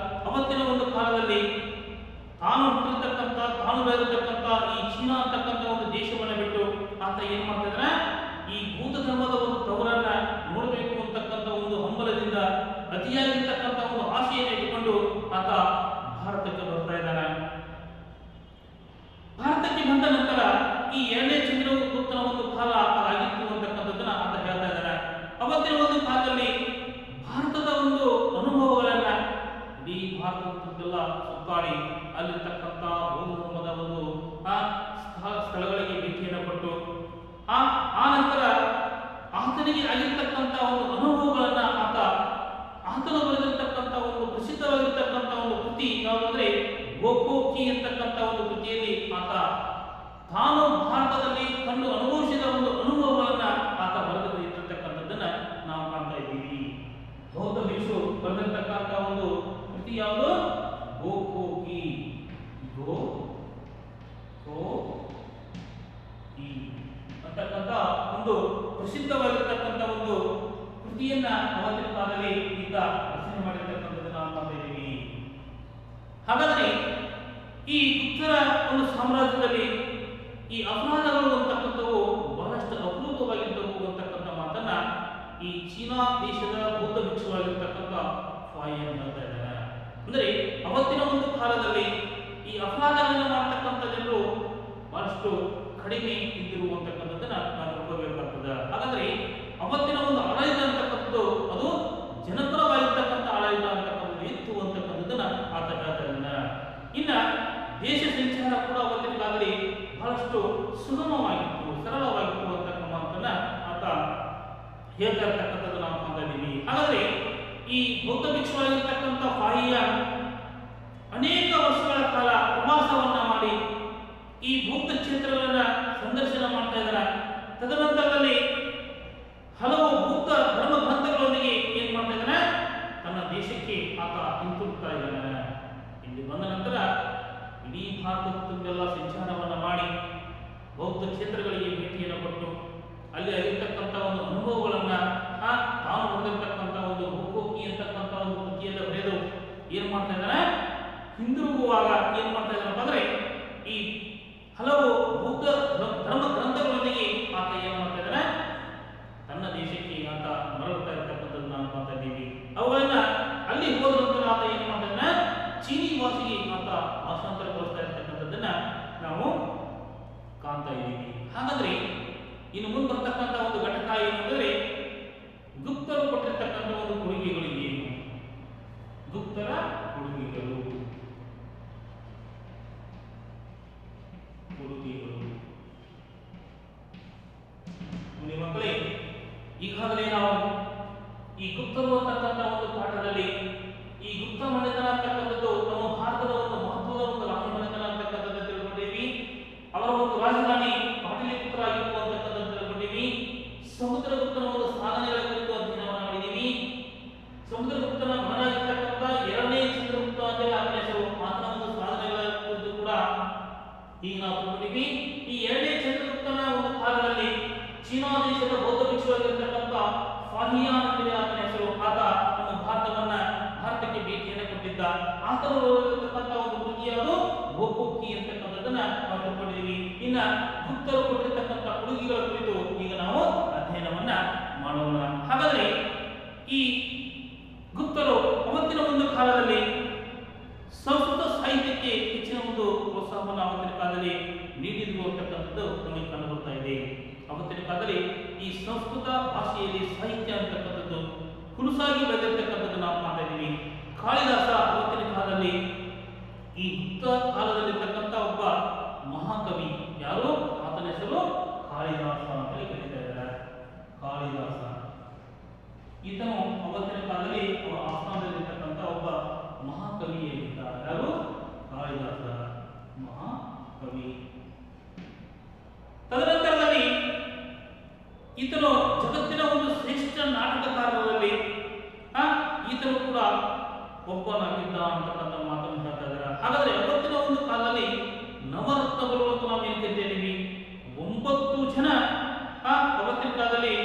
ಅವತ್ತಿನ ಒಂದು ಕಾಲದಲ್ಲಿ ತಾನು ಹುಟ್ಟಿರ್ತಕ್ಕಂಥ, ತಾನು ಬೆಳೆದಿರ್ತಕ್ಕಂಥ ಈ ಚೀನಾ ಅಂತಕ್ಕಂಥ ಒಂದು ದೇಶವನ್ನು ಬಿಟ್ಟು ಆತ ಏನ್ ಮಾಡ್ತಾ ಇದ್ದಾನೆ, ಈ ಬೌದ್ಧ ಧರ್ಮದ ಒಂದು ತವರನ್ನ ನೋಡಬೇಕು ಅಂತಕ್ಕಂಥ ಒಂದು ಹಂಬಲದಿಂದ ಅತಿಯಾಗಿರ್ತಕ್ಕಂಥ ಒಂದು ಆಶೆಯನ್ನು ಇಟ್ಟುಕೊಂಡು ಆತ ಭಾರತಕ್ಕೆ ಬರ್ತಾ ಇದ್ದಾನೆ. ಭಾರತಕ್ಕೆ ಬಂದ ನಂತರ ಈ ಎರಡನೇ ಚಂದ್ರಗುಪ್ತನ ಒಂದು ಕಾಲ ಆಗಿತ್ತು ಅಂತಕ್ಕಂಥದ್ದನ್ನ ಆತ ಹೇಳ್ತಾ ಇದ್ದಾನೆ. ಅವತ್ತಿನ ಒಂದು ಕಾಲದಲ್ಲಿ ಭಾರತದ ಒಂದು ಅನುಭವಗಳನ್ನ ಇಡೀ ಭಾರತದಲ್ಲ ಸುತ್ತಾಡಿ ಅಲ್ಲಿರ್ತಕ್ಕಂಥ ಬೌದ್ಧ ಧರ್ಮದ ಒಂದು ಸ್ಥಳಗಳಿಗೆ ಭೇಟಿಯನ್ನು ಕೊಟ್ಟು ಆ ನಂತರ ಆತನಿಗೆ ಆಗಿರ್ತಕ್ಕಂಥ ಒಂದು ಅನುಭವಗಳನ್ನ ಆತನ ಬರೆದಿರ್ತಕ್ಕಂಥ ಒಂದು ಪ್ರಸಿದ್ಧವಾಗಿರ್ತಕ್ಕಂಥ ಒಂದು ಕೃತಿ ಯಾವುದಂದ್ರೆ ಗೋಕೋಕಿ ಅಂತಕ್ಕಂಥ ಒಂದು ಕೃತಿಯಲ್ಲಿ ಆತ ತಾನು ಭಾರತದಲ್ಲಿ ಕಂಡು ಅನುಭವಿಸಿದ ಒಂದು ಅನುಭವಗಳನ್ನ ಆತ ಬರೆದಿರ್ತಕ್ಕಂಥದ್ದನ್ನ ನಾವು ಕಾಣ್ತಾ ಇದ್ದೀವಿ. ಬೌದ್ಧ ಭಿಕ್ಷು ಬರೆದಿರ್ತಕ್ಕಂಥ ಒಂದು ಕೃತಿ ಯಾವುದು? ಗೋಕೋಕಿ. ಅಂತಕ್ಕಂಥ ಒಂದು ಪ್ರಸಿದ್ಧವಾಗಿರ್ತಕ್ಕಂಥ ಒಂದು ಕೃತಿಯನ್ನ ಅವತ್ತಿನ ಕಾಲದಲ್ಲಿ ಈತ ರಚನೆ ಮಾಡಿರ್ತಕ್ಕಂಥದ್ದು ನಾವು ಕಾಣ್ತಾ ಇದ್ದೀವಿ. ಹಾಗಾದ್ರೆ ಈ ಗುಪ್ತರ ಒಂದು ಸಾಮ್ರಾಜ್ಯದಲ್ಲಿ ಈ ಅಪರಾಧಗಳು ಅಂತಕ್ಕಂಥವು ಬಹಳಷ್ಟು ಅಪರೂಪವಾಗಿದ್ದವು ಅಂತಕ್ಕಂಥ ಮಾತನ್ನ ಈ ಚೀನಾ ದೇಶದ ಬೌದ್ಧ ಭಿಕ್ಷುವಾಗಿರ್ತಕ್ಕಂಥ ಫಾಯಿಯಾನ್ ಹೇಳ್ತಾ ಇದ್ದಾರೆ. ಅಂದ್ರೆ ಅವತ್ತಿನ ಒಂದು ಕಾಲದಲ್ಲಿ ಈ ಅಪರಾಧಗಳನ್ನು ಮಾಡ್ತಕ್ಕಂಥ ಜನರು ಬಹಳಷ್ಟು ಕಡಿಮೆ ಇದ್ದಿರುವಂತಕ್ಕಂಥದ್ದನ್ನ ನಾವು ತಿಳ್ಕೋಬೇಕಾಗ್ತದೆ. ಹಾಗಾದ್ರೆ ಅವತ್ತಿನ ಒಂದು ಆಡಳಿತ ಅಂತಕ್ಕಂಥದ್ದು ಅದು ಜನಪರವಾಗಿರ್ತಕ್ಕಂಥ ಆಡಳಿತ ಅಂತಕ್ಕಂಥದ್ದು ಇತ್ತು ಅಂತಕ್ಕಂಥದ್ದನ್ನ ಆತ ಹೇಳ್ತಾ ಇದ್ದಾನೆ. ಇನ್ನ ದೇಶ ಸಂಚಾರ ಕೂಡ ಅವತ್ತಿನ ಕಾಲದಲ್ಲಿ ಬಹಳಷ್ಟು ಸುಗಮವಾಗಿತ್ತು, ಸರಳವಾಗಿತ್ತು ಅಂತಕ್ಕಂಥ ಮಾತನ್ನ ಆತ ಹೇಳ್ತಾ ಇರ್ತಕ್ಕಂಥದ್ದು ನಾವು ಕಾಣ್ತಾ ಇದ್ದೀವಿ. ಹಾಗಾದ್ರೆ ಈ ಬೌದ್ಧ ಭಿಕ್ಷುವಾಗಿರ್ತಕ್ಕಂಥ ಫಾಯಿಯಾನ್ ಅನೇಕ ವರ್ಷಗಳ ಕಾಲ ಪ್ರವಾಸವನ್ನ ಮಾಡಿ ಈ ಬೌದ್ಧ ಕ್ಷೇತ್ರಗಳನ್ನ ಸಂದರ್ಶನ ಮಾಡ್ತಾ ಇದ್ದಾರೆ. ತದನಂತರದಲ್ಲಿ ಹಲವು ಬೌದ್ಧ ಧರ್ಮ ಗ್ರಂಥಗಳೊಂದಿಗೆ ಏನ್ ಮಾಡ್ತಾ ಇದ್ದಾನೆ, ತನ್ನ ದೇಶಕ್ಕೆ ಆತ ಹಿಂತಿರುಗ್ತಾ ಇದ್ದಾನೆ. ಇಲ್ಲಿ ಬಂದ ನಂತರ ಇಡೀ ಭಾರತದ ತುಂಬೆಲ್ಲ ಸಂಚಾರವನ್ನ ಮಾಡಿ ಬೌದ್ಧ ಕ್ಷೇತ್ರಗಳಿಗೆ ಭೇಟಿಯನ್ನು ಕೊಟ್ಟು ಅಲ್ಲಿ ಆಗಿರ್ತಕ್ಕಂಥ ಒಂದು ಅನುಭವಗಳನ್ನ ತಾನು ಹೊಂದಿರತಕ್ಕಂಥ ಒಂದು ಗೋಕೋಕಿ ಅಂತಕ್ಕಂಥ ಒಂದು ಕೃತಿಯನ್ನು ಬರೆದು ಏನ್ ಮಾಡ್ತಾ ಇದ್ದಾನೆ, ಹಿಂದಿರುಗುವಾಗ ಏನ್ ಮಾಡ್ತಾ ಇದ್ದಾನಪ್ಪ ಅಂದ್ರೆ ಈ ಹಲವು ಬೌದ್ಧ ಧರ್ಮ ಗ್ರಂಥಗಳೊಂದಿಗೆ ಆತ ಏನ್ ಮಾಡ್ತಾ ಇದ್ದಾನೆ, ತನ್ನ ದೇಶಕ್ಕೆ ಆತ ಮರಳುತ್ತಾ ಇರತಕ್ಕಂಥದ್ದು ನಾವು ಕಾಣ್ತಾ ಇದ್ದೀವಿ. ಅವುಗಳನ್ನ ಅಲ್ಲಿ ಹೋದ ನಂತರ ಆತ ಏನ್ ಮಾಡ್ತಾ ಇದ್ದಾನೆ, ಚೀನಿ ಭಾಷೆಗೆ ಆತ ಭಾಷಾಂತರಗೊಳಿಸ್ತಾ ಇರತಕ್ಕಂಥದ್ದನ್ನ ನಾವು ಕಾಣ್ತಾ ಇದ್ದೀವಿ. ಹಾಗಾದ್ರೆ ಇನ್ನು ಮುಂದೆ ಬರ್ತಕ್ಕಂಥ ಒಂದು ಘಟಕ ಏನಂದ್ರೆ ಗುಪ್ತರು ಕೊಟ್ಟಿರ್ತಕ್ಕಂಥ ಒಂದು ಕೊಡುಗೆಗಳು ಏನು, ಗುಪ್ತರ ಕೊಡುಗೆಗಳು. ಮಕ್ಕಳೇ, ಈಗಾಗಲೇ ನಾವು ಈ ಗುಪ್ತರು ಅಂತಕ್ಕಂಥ ಒಂದು ಪಾಠದಲ್ಲಿ ಈ ಗುಪ್ತ ಮನೆತನ ಅಂತಕ್ಕಂಥದ್ದು ನಮ್ಮ ಭಾರತದ ಒಂದು ಮಹತ್ವದ ಒಂದು ರಾಜಮನೆತನ ಅಂತಕ್ಕಂಥದ್ದು ತಿಳ್ಕೊಂಡಿವಿ. ಅವರ ಒಂದು ರಾಜಧಾನಿ ಪಾಟಲಿಪುತ್ರ ಆಗಿತ್ತು ಅಂತಕ್ಕಂಥದ್ದು ತಿಳ್ಕೊಂಡಿವಿ. ಸಮುದ್ರಗುಪ್ತನ ಒಂದು ಸಾಧನೆಗಳ ಕುರಿತು ಅಧ್ಯಯನವನ್ನು ಮಾಡಿದ್ದೀವಿ. ಸಮುದ್ರಗುಪ್ತನ ಮಗನಾಗಿರ್ತಕ್ಕಂಥ ಎರಡನೇ ಚಂದ್ರಗುಪ್ತ ಅಂತ ಆತನ ಹೆಸರು, ಆತನ ಒಂದು ಸಾಧನೆಗಳ ಕುರಿತು ಕೂಡ ಈಗ ನಾವು ತಿಳ್ಕೊಂಡಿವಿ. ಈ ಎರಡನೇ ಚಂದ್ರಗುಪ್ತನ ಒಂದು ಕಾಲದಲ್ಲಿ ಚೀನಾ ದೇಶದ ಬೌದ್ಧ ಭಿಕ್ಷುವಾಗಿರ್ತಕ್ಕಂಥ ಫಾಹಿಯಾನ್ ಅಂತ ಆತನ ಹೆಸರು, ಆತ ನಮ್ಮ ಭಾರತಕ್ಕೆ ಭೇಟಿಯನ್ನು ಕೊಟ್ಟಿದ್ದ. ಆತನು ಇರತಕ್ಕಂಥ ಒಂದು ಕೃತಿ ಯಾವುದು ಗೋಕೋಕಿ ಅಂತಕ್ಕಂಥದ್ದನ್ನ ನಾವು ತಿಳ್ಕೊಂಡಿದ್ದೀವಿ. ಇನ್ನ ಗುಪ್ತರು ಕೊಟ್ಟಿರ್ತಕ್ಕಂಥ ಕೊಡುಗೆಗಳ ಕುರಿತು ಈಗ ನಾವು ಅಧ್ಯಯನವನ್ನ ಮಾಡೋಣ. ಹಾಗಾದ್ರೆ ಈ ಗುಪ್ತರು ಅವತ್ತಿನ ಒಂದು ಕಾಲದಲ್ಲಿ ಸಂಸ್ಕೃತ ಸಾಹಿತ್ಯಕ್ಕೆ ಹೆಚ್ಚಿನ ಒಂದು ಪ್ರೋತ್ಸಾಹವನ್ನು ಅವತ್ತಿನ ಕಾಲದಲ್ಲಿ ನೀಡಿದ್ರು ಅಂತಕ್ಕಂಥದ್ದು ನಮಗೆ ಕಂಡು ಬರ್ತಾ ಇದೆ. ಅವತ್ತಿನ ಕಾಲದಲ್ಲಿ ಈ ಸಂಸ್ಕೃತ ಭಾಷೆಯಲ್ಲಿ ಸಾಹಿತ್ಯ ಅಂತಕ್ಕಂಥದ್ದು ಹುಲುಸಾಗಿ ಬೆಳೆದಿರ್ತಕ್ಕಂಥದ್ದು ನಾವು ಕಾಣ್ತಾ ಇದ್ದೀವಿ. ಕಾಳಿದಾಸ ಅವತ್ತಿನ ಕಾಲದಲ್ಲಿ ಈ ಗುಪ್ತ ಕಾಲದಲ್ಲಿರ್ತಕ್ಕಂಥ ಒಬ್ಬ ಮಹಾಕವಿ, ಯಾರು? ಆತನ ಹೆಸರು ಕಾಳಿದಾಸ ಅಂತ ಕರೀತಾ ಇದ್ದಾರೆ. ಕಾಳಿದಾಸ ಈತನು ಅವತ್ತಿನ ಕಾಲದಲ್ಲಿ ಅವರ ಆಸ್ಥಾನದಲ್ಲಿರ್ತಕ್ಕಂಥ ಒಬ್ಬ ಮಹಾಕವಿಯಾಗಿದ್ದ. ಯಾರು? ಕಾಳಿದಾಸ ಮಹಾಕವಿ. ತದನಂತರದಲ್ಲಿ ಈತನು ಜಗತ್ತಿನ ಒಂದು ಶ್ರೇಷ್ಠ ನಾಟಕಕಾರರಲ್ಲಿ ಈತನು ಕೂಡ ಒಬ್ಬನಾಗಿದ್ದ ಅಂತಕ್ಕಂಥ ಮಾತನ್ನು ಹೇಳ್ತಾ ಇದ್ದಾರೆ. ಹಾಗಾದ್ರೆ ಅವತ್ತಿನ ಒಂದು ಕಾಲದಲ್ಲಿ ನವರತ್ನಗಳು ಅಂತ ನಾವು ಏನು ಕರಿತೀವಿ, 9 ಜನ ಅವತ್ತಿನ ಕಾಲದಲ್ಲಿ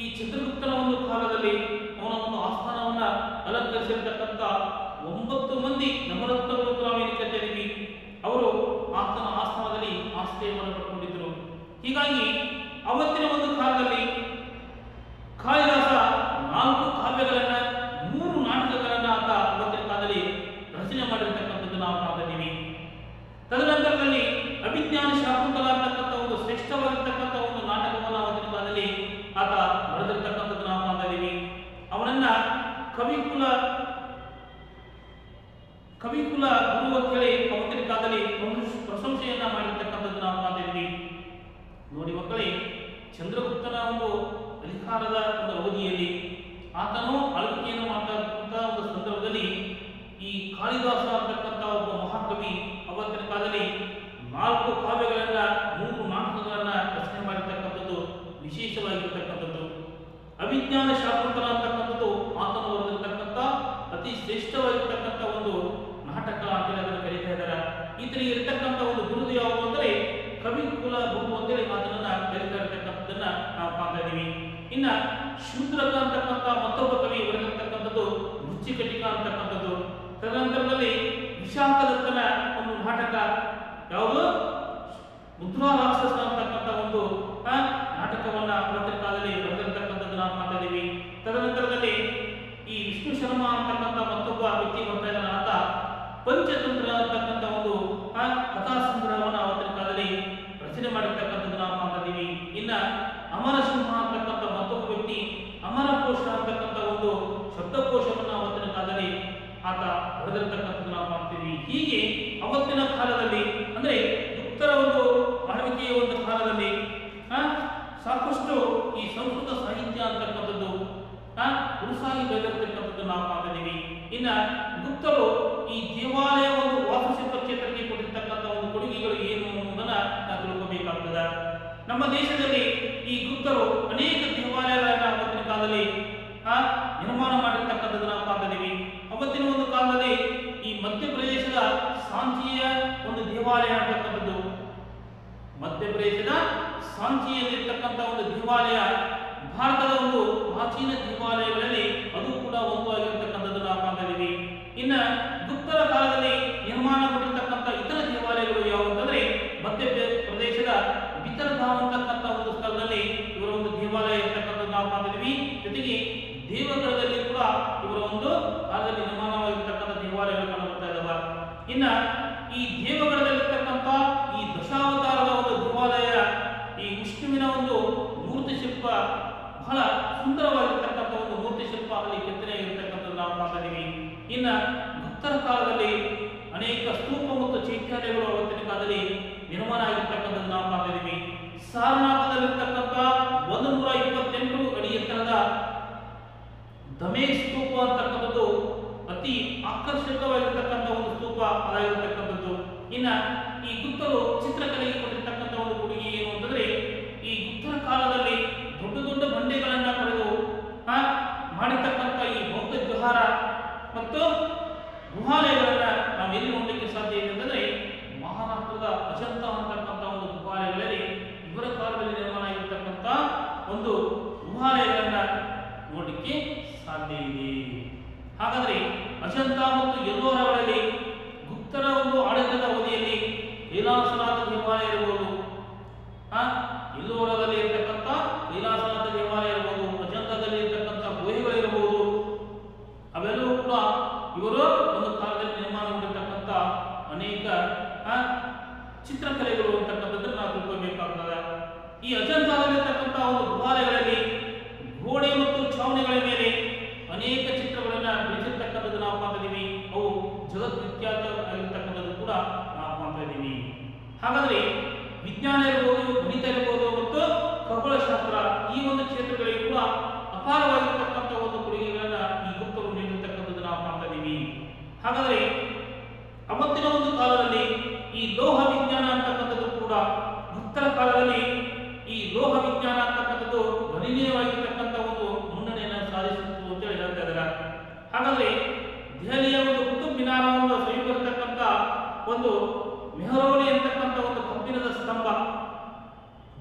ಈ ಚಂದ್ರಗುಪ್ತನ ಒಂದು ಕಾಲದಲ್ಲಿ ಅವನ ಒಂದು ಆಸ್ಥಾನವನ್ನ ಅಲಂಕರಿಸಿರ್ತಕ್ಕಂಥ 9 ಮಂದಿ ನವರತ್ನಗಳು ಅಂತ ನಾವು ಏನು ಕರಿತೀವಿ, ಅವರು ಆತನ ಆಸ್ಥಾನದಲ್ಲಿ ಆಶ್ರಯವನ್ನು ಪಡ್ಕೊಂಡಿದ್ರು. ಹೀಗಾಗಿ ಅವತ್ತಿನ ಒಂದು ಕಾಲದಲ್ಲಿ ಕಾಳಿದಾಸ 4 ಕಾವ್ಯಗಳನ್ನ 3 ನಾಟಕಗಳನ್ನ ಆತ ಅವತ್ತಿನ ಕಾಲದಲ್ಲಿ ರಚನೆ ಮಾಡಿರ್ತಕ್ಕಂಥದ್ದು ನಾವು ಕಾಣ್ತಿದ್ದೀವಿ. ತದನಂತರದಲ್ಲಿ ಅಭಿಜ್ಞಾನ ಶಾಕುಂತಲ ಅಂತಕ್ಕಂಥ ಒಂದು ಶ್ರೇಷ್ಠವಾಗಿರ್ತಕ್ಕಂಥ ಒಂದು ನಾಟಕವನ್ನು ಅವತ್ತಿನ ಕಾಲದಲ್ಲಿ ಆತ ಬರೆದಿರ್ತಕ್ಕಂಥದ್ದು ನಾವು ಕಾಣ್ತಾ ಇದ್ದೀವಿ. ಅವನನ್ನ ಕವಿಕುಲ ಗುರು ಅಂತ ಹೇಳಿ ಅವತ್ತಿನ ಕಾಲದಲ್ಲಿ ಪ್ರಶಂಸೆಯನ್ನ ಮಾಡಿರ್ತಕ್ಕಂಥದ್ದು ನಾವು ಕಾಣ್ತಾ ಇದ್ದೀವಿ. ನೋಡಿ ಮಕ್ಕಳೇ, ಚಂದ್ರಗುಪ್ತನ ಒಂದು ಅಧಿಕಾರದ ಒಂದು ಅವಧಿಯಲ್ಲಿ ಆತನು ಆಳ್ವಿಕೆಯನ್ನು ಮಾಡ್ತಕ್ಕಂಥ ಒಂದು ಸಂದರ್ಭದಲ್ಲಿ ಈ ಕಾಳಿದಾಸ ಅಂತಕ್ಕಂಥ ಒಬ್ಬ ಮಹಾಕವಿ ಅವತ್ತಿನ ಕಾಲದಲ್ಲಿ 4 ಕಾವ್ಯಗಳನ್ನ 3 ನಾಟಕಗಳನ್ನ ರಚನೆ ಮಾಡಿರ್ತಕ್ಕಂಥದ್ದು ವಿಶೇಷವಾಗಿರ್ತಕ್ಕಂಥದ್ದು. ಅಭಿಜ್ಞಾನ ಶಾಕುಂತಲ ಅಂತಕ್ಕಂಥದ್ದು ಆತನು ಬರೆದಿರ್ತಕ್ಕಂಥ ಅತಿ ಶ್ರೇಷ್ಠವಾಗಿರ್ತಕ್ಕಂಥ ಒಂದು ನಾಟಕ ಅಂತೇಳಿ ಅದನ್ನು ಕರೀತಾ ಇದ್ದಾರೆ. ಈತನಿಗೆ ಇರ್ತಕ್ಕಂಥ ಒಂದು ಬಿರುದು ಯಾವುದು ಅಂದರೆ ಕವಿಕುಲ ಗುರು ಅಂತೇಳಿ ಆತನನ್ನ ಕರೀತಾ ಇರತಕ್ಕಂಥದ್ದನ್ನ ನಾವು ಕಾಣ್ತಾ ಇದ್ದೀವಿ. ಇನ್ನ ಶೂದ್ರಕ ಅಂತಕ್ಕಂಥ ಮತ್ತೊಬ್ಬ ಕವಿ ಬರೆದಿರ್ತಕ್ಕಂಥದ್ದು ವೃಶ್ಚಿಕಟಿಕ ಅಂತಕ್ಕಂಥದ್ದು. ತದನಂತರದಲ್ಲಿ ವಿಶಾಖದತ್ತನ ಒಂದು ನಾಟಕ ಯಾವುದು ಮುದ್ರಾ ರಾಕ್ಷಸ ಅಂತಕ್ಕಂಥ ಒಂದು ನಾಟಕವನ್ನ ಅವತ್ತಿನ ಕಾಲದಲ್ಲಿ ಬರೆದಿರ್ತಕ್ಕಂಥದ್ದು ನಾವು ಕಾಣ್ತಾ ಇದ್ದೀವಿ. ತದನಂತರದಲ್ಲಿ ಈ ವಿಷ್ಣು ಶರ್ಮಾ ಅಂತಕ್ಕಂಥ ಮತ್ತೊಬ್ಬ ವ್ಯಕ್ತಿ ಬರ್ತಾ ಇದ್ದಾನೆ, ಆತ ಪಂಚತಂತ್ರ ಅಂತಕ್ಕಂಥ ಒಂದು ಕಥಾ ಸಂಗ್ರಹವನ್ನು ಅವತ್ತಿನ ಕಾಲದಲ್ಲಿ ರಚನೆ ಮಾಡಿರ್ತಕ್ಕಂಥದ್ದು ನಾವು ಕಾಣ್ತಾ ಇದ್ದೀವಿ. ಇನ್ನ ಅಮರ ಸಿಂಹ ಅಂತಕ್ಕಂಥ ಮತ್ತೊಬ್ಬ ವ್ಯಕ್ತಿ ಅಮರಕೋಶ ಅಂತಕ್ಕಂಥ ಒಂದು ಶಬ್ದಕೋಶವನ್ನು ಅವತ್ತಿನ ಕಾಲದಲ್ಲಿ ಆತ ಬರೆದಿರ್ತಕ್ಕಂಥದ್ದು ನಾವು ಕಾಣ್ತೀವಿ. ಹೀಗೆ ಅವತ್ತಿನ ಕಾಲದಲ್ಲಿ ಅಂದ್ರೆ ಗುಪ್ತರ ಒಂದು ಆಳ್ವಿಕೆಯ ಒಂದು ಕಾಲದಲ್ಲಿ ಸಾಕಷ್ಟು ಈ ಸಂಸ್ಕೃತ ಸಾಹಿತ್ಯ ಅಂತಕ್ಕಂಥದ್ದು ಹುಡುಸಾಗಿ ಬೆಳೆದಿರ್ತಕ್ಕಂಥದ್ದು ನಾವು ಕಾಣ್ತಾ ಇದ್ದೀವಿ. ಇನ್ನ ಗುಪ್ತರು ಈ ದೇವಾಲಯ ಒಂದು ವಾಸ್ತುಶಿಲ್ಪ ಕ್ಷೇತ್ರಕ್ಕೆ ಕೊಟ್ಟಿರ್ತಕ್ಕಂಥ ಒಂದು ಕೊಡುಗೆಗಳು ಏನು ಅನ್ನೋದನ್ನ ನಾವು ತಿಳ್ಕೋಬೇಕಾಗ್ತದೆ. ನಮ್ಮ ದೇಶದಲ್ಲಿ ಈ ಗುಪ್ತರು ಅನೇಕ ದೇವಾಲಯಗಳನ್ನ ಅವತ್ತಿನ ಕಾಲದಲ್ಲಿ ನಿರ್ಮಾಣ ಮಾಡಿರ್ತಕ್ಕಂಥದ್ದು ನಾವು ಕಾಣ್ತಾ ಇದ್ದೀವಿ. ಅವತ್ತಿನ ಒಂದು ಕಾಲದಲ್ಲಿ ಈ ಮಧ್ಯಪ್ರದೇಶದ ಸಾಂಚಿಯ ಒಂದು ದೇವಾಲಯ ಅಂತಕ್ಕಂಥದ್ದು, ಮಧ್ಯಪ್ರದೇಶದ ಸಾಂಚಿಯಲ್ಲಿರ್ತಕ್ಕಂಥ ಒಂದು ದೇವಾಲಯ ಭಾರತದ ಒಂದು ಪ್ರಾಚೀನ ದೇವಾಲಯಗಳಲ್ಲಿ ಅದು ಕೂಡ ಒಂದು ಆಗಿರ್ತಕ್ಕಂಥದ್ದು ನಾವು ಕಾಣ್ತಾ ಇದ್ದೀವಿ. ಇನ್ನ ಗುಪ್ತರ ಕಾಲದಲ್ಲಿ ನಿರ್ಮಾಣಗೊಂಡಿರ್ತಕ್ಕಂಥ ಇತರ ದೇವಾಲಯಗಳು ಯಾವುವು ಅಂತಂದ್ರೆ ಮಧ್ಯಪ್ರದೇಶದ ಬಿತರ್ಗಾಂವ್ ಅಂತಕ್ಕಂಥ ಒಂದು ಸ್ಥಳದಲ್ಲಿ ಇವರ ಒಂದು ದೇವಾಲಯ ಇರ್ತಕ್ಕಂಥದ್ದು ನಾವು ಕಾಣ್ತಾ ಇದ್ದೀವಿ. ಜೊತೆಗೆ ದೇವಗಢದಲ್ಲಿ ಕೂಡ ಇವರ ಒಂದು ಕಾಲದಲ್ಲಿ ನಿರ್ಮಾಣವಾಗಿರ್ತಕ್ಕಂಥ ದೇವಾಲಯಗಳು ಕಂಡು ಬರ್ತಾ ಇದ್ದಾವೆ. ಇನ್ನ ಈ ದೇವಗಢದಲ್ಲಿರ್ತಕ್ಕಂಥ ಈ ದಶಾವತಾರದ ಒಂದು ದೇವಾಲಯ, ಈ ವಿಷ್ಣುವಿನ ಒಂದು ಮೂರ್ತಿ ಶಿಲ್ಪ ಬಹಳ ಸುಂದರವಾಗಿರ್ತಕ್ಕಂಥ ಒಂದು ಮೂರ್ತಿ ಶಿಲ್ಪ ಅಲ್ಲಿ ಕೆತ್ತನೆಯಾಗಿರ್ತಕ್ಕಂಥದ್ದು ನಾವು ಕಾಣ್ತಾ ಇದ್ದೀವಿ. ಇನ್ನ ಗುಪ್ತರ ಕಾಲದಲ್ಲಿ ಅನೇಕ ಸ್ತೂಪ ಮತ್ತು ಚೈತ್ಯಾಲಯಗಳು ಅವತ್ತಿನ ಕಾಲದಲ್ಲಿ ನಿರ್ಮಾಣ ಆಗಿರ್ತಕ್ಕಂಥದ್ದು ನಾವು ಕಾಣ್ತಾ ಇದ್ದೀವಿ. ಸಾರನಾಥದಲ್ಲಿರ್ತಕ್ಕಂಥ 1 128 ಅಡಿ ಎತ್ತರದ ದಮೇಶ್ ಸ್ತೂಪ ಅಂತಕ್ಕಂಥದ್ದು ಅತಿ ಆಕರ್ಷಕವಾಗಿರ್ತಕ್ಕಂಥ ಒಂದು ಸ್ತೂಪ ಅದಾಗಿರ್ತಕ್ಕಂಥದ್ದು. ಇನ್ನ ಈ ಗುಪ್ತರು ಚಿತ್ರಕಲೆಗೆ ಕೊಟ್ಟಿರ್ತಕ್ಕಂಥ ಒಂದು ಕೊಡುಗೆ ಏನು ಅಂತಂದ್ರೆ, ಈ ಗುಪ್ತರ ಕಾಲದಲ್ಲಿ ದೊಡ್ಡ ದೊಡ್ಡ ಬಂಡೆಗಳನ್ನ ಪಡೆದು ಮಾಡಿರ್ತಕ್ಕಂಥ ಈ ಬೌದ್ಧ ವಿಹಾರ ಮತ್ತು ಗುಹಾಲಯಗಳನ್ನ ನಾವು ಎಲ್ಲಿ ನೋಡಲಿಕ್ಕೆ ಸಾಧ್ಯ ಇದೆ ಅಂತಂದ್ರೆ, ಮಹಾರಾಷ್ಟ್ರದ ಅಜಂತ ಅಂತಕ್ಕಂಥ ಒಂದು ಗುಹಾಲಯಗಳಲ್ಲಿ ಇವರ ಕಾಲದಲ್ಲಿ ನಿರ್ಮಾಣ ಆಗಿರ್ತಕ್ಕಂಥ ಒಂದು ಗುಹಾಲಯಗಳನ್ನ ನೋಡಲಿಕ್ಕೆ ಸಾಧ್ಯ ಇದೆ. ಹಾಗಾದ್ರೆ ಅಜಂತ ಮತ್ತು ಎಲ್ಲೋರಗಳಲ್ಲಿ ಗುಪ್ತರ ಒಂದು ಆಡಳಿತದ ಅವಧಿಯಲ್ಲಿ ಕೈಲಾಸನಾಥ ದೇವಾಲಯ ಇರಬಹುದು, ಎಲ್ಲೋರದಲ್ಲಿ ಇರತಕ್ಕಂಥ ಕೈಲಾಸನಾಥ ದೇವಾಲಯ ಇರಬಹುದು, ಅಜಂತದಲ್ಲಿ ಇರತಕ್ಕಂಥ ಗುಹೆಗಳಿರಬಹುದು, ಅವೆಲ್ಲವೂ ಕೂಡ ಇವರು ಒಂದು ಕಾಲದಲ್ಲಿ ನಿರ್ಮಾಣಗೊಂಡಿರ್ತಕ್ಕಂಥ ಅನೇಕ ಚಿತ್ರಕಲೆಗಳು ಅಂತಕ್ಕಂಥದ್ದನ್ನು ನಾವು ತಿಳ್ಕೊಬೇಕಾಗ್ತದೆ. ಈ ಅಜಂತಾದಲ್ಲಿರ್ತಕ್ಕಂಥ ಒಂದು ಗುಹಾಲಯಗಳಲ್ಲಿ ಗೋಡೆ ಮತ್ತು ಛಾವಣಿಗಳ ಮೇಲೆ ಅನೇಕ ಚಿತ್ರಗಳನ್ನ ಬಿಡಿಸಿರ್ತಕ್ಕಂಥದ್ದು ನಾವು ಕಾಣ್ತಾ ಇದೀವಿ. ಅವು ಜಗದ್ವಿಖ್ಯಾತ ಆಗಿರ್ತಕ್ಕಂಥದ್ದು ಕೂಡ ನಾವು ಕಾಣ್ತಾ ಇದೀವಿ. ಹಾಗಾದ್ರೆ ವಿಜ್ಞಾನ ಇರಬಹುದು, ಗಣಿತ ಇರಬಹುದು ಮತ್ತು ಖಗೋಳಶಾಸ್ತ್ರ ಈ ಒಂದು ಕ್ಷೇತ್ರಗಳಿಗೆ ಕೂಡ ಅಪಾರವಾಗಿರ್ತಕ್ಕಂಥ ಒಂದು ಕೊಡುಗೆಗಳನ್ನ ಈ ಗುಪ್ತರು ನೀಡಿರ್ತಕ್ಕಂಥದ್ದು ನಾವು ಕಾಣ್ತಾ ಇದೀವಿ. ಹಾಗಾದ್ರೆ ಅವತ್ತಿನ ಒಂದು ಕಾಲದಲ್ಲಿ ಈ ಲೋಹ ವಿಜ್ಞಾನ ಅಂತಕ್ಕಂಥದ್ದು ಕೂಡ ಗುಪ್ತರ ಕಾಲದಲ್ಲಿ ಈ ಲೋಹ ವಿಜ್ಞಾನ ಅಂತಕ್ಕಂಥದ್ದು ಗಣನೀಯವಾಗಿರ್ತಕ್ಕಂಥ ಒಂದು ಮುನ್ನಡೆಯನ್ನು ಸಾಧಿಸಿತ್ತು ಅಂತ ಹೇಳಿ ಹೇಳ್ತಾ ಇದ್ದಾರೆ. ಹಾಗಾದ್ರೆ ದೆಹಲಿಯ ಒಂದು ಕುತುಬ್ ಮಿನಾರವನ್ನು ಸಮೀಪಿರತಕ್ಕಂಥ ಒಂದು ಮೆಹರೌಲಿ ಅಂತಕ್ಕಂಥ ಒಂದು ಕಬ್ಬಿಣದ ಸ್ತಂಭ,